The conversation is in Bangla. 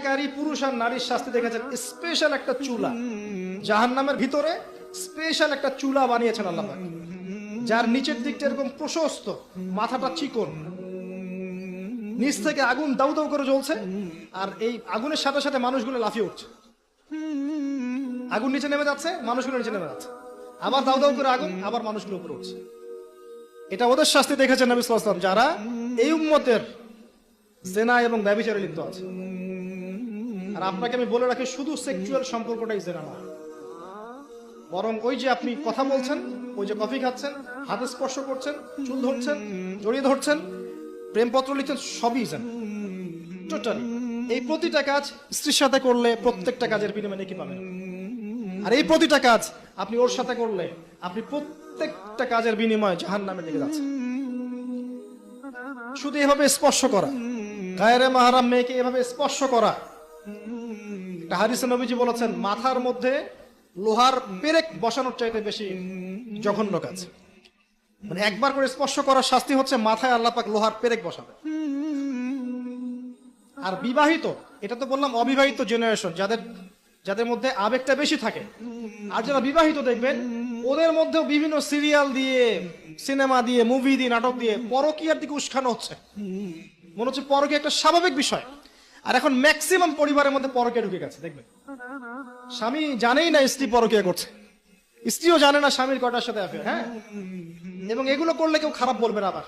জেনাকারী পুরুষ আর নারীর শাস্তি দেখেছেন স্পেশাল একটা চুলা, জাহান্নামের ভিতরে স্পেশাল একটা চুলা বানিয়েছেন আল্লাহ পাক, যার নিচের দিকটা এরকম প্রশস্ত, মাথাটা চিকন, নিচ থেকে আগুন দাউ দাউ করে জ্বলছে, আর এই আগুনের সাথে সাথে মানুষগুলো লাফিয়ে উঠছে। আগুন নিচে নেমে যাচ্ছে, মানুষগুলো নিচে নেমে যাচ্ছে, আবার দাউ দাউ করে আগুন, আবার মানুষগুলো উপরে উঠছে। এটা ওদের শাস্তি দেখেছেন নবী সাল্লাল্লাহু আলাইহি ওয়াসাল্লাম, যারা এই উম্মতের জিনা এবং ব্যভিচারে লিপ্ত আছে। আর আপনাকে আমি বলে রাখি, শুধু সেক্সুয়াল সম্পর্কটাই জিনা না, বরং ওই যে আপনি কথা বলছেন, ওই যে কফি খাচ্ছেন, হাতে স্পর্শ করছেন, চুল ধরছেন, জড়িয়ে ধরছেন, প্রেমপত্র লিখছেন, সবই জিনা টোটালি। এই প্রতিটা কাজ স্ত্রীর সাথে করলে প্রত্যেকটা কাজের বিনিময়ে নেকি পাবেন, আর এই প্রতিটা কাজ আপনি ওর সাথে করলে আপনি প্রত্যেকটা কাজের বিনিময়ে জাহান্নামের দিকে যাচ্ছেন। শুধু এভাবে স্পর্শ করা, গায়রে মাহরাম মেয়েকে এভাবে স্পর্শ করা, একটা হাদিসে নবীজি বলেছেন মাথার মধ্যে লোহার পেরেক বসানোর চাইতে বেশি জঘন্য কাজ। মানে একবার করে স্পর্শ করার শাস্তি হচ্ছে মাথায় আল্লাহ পাক লোহার পেরেক বসাবে। আর বিবাহিত, এটা তো বললাম অবিবাহিত জেনারেশন, যাদের মধ্যে আবেগটা বেশি থাকে। আর যারা বিবাহিত দেখবেন ওদের মধ্যেও বিভিন্ন সিরিয়াল দিয়ে, সিনেমা দিয়ে, মুভি দিয়ে, নাটক দিয়ে পরকীয়ার দিকে উস্কানো হচ্ছে। মনে হচ্ছে পরকীয়া একটা স্বাভাবিক বিষয়। আর এখন ম্যাক্সিমাম পরিবারের মধ্যে পরকীয়া ঢুকে গেছে। দেখবেন স্বামী জানেই না স্ত্রী পরকীয়া করছে, স্ত্রীও জানে না স্বামীর কটার সাথে অ্যাফেয়ার। হ্যাঁ, এবং এগুলো করলে কেউ খারাপ বলবে না আবার।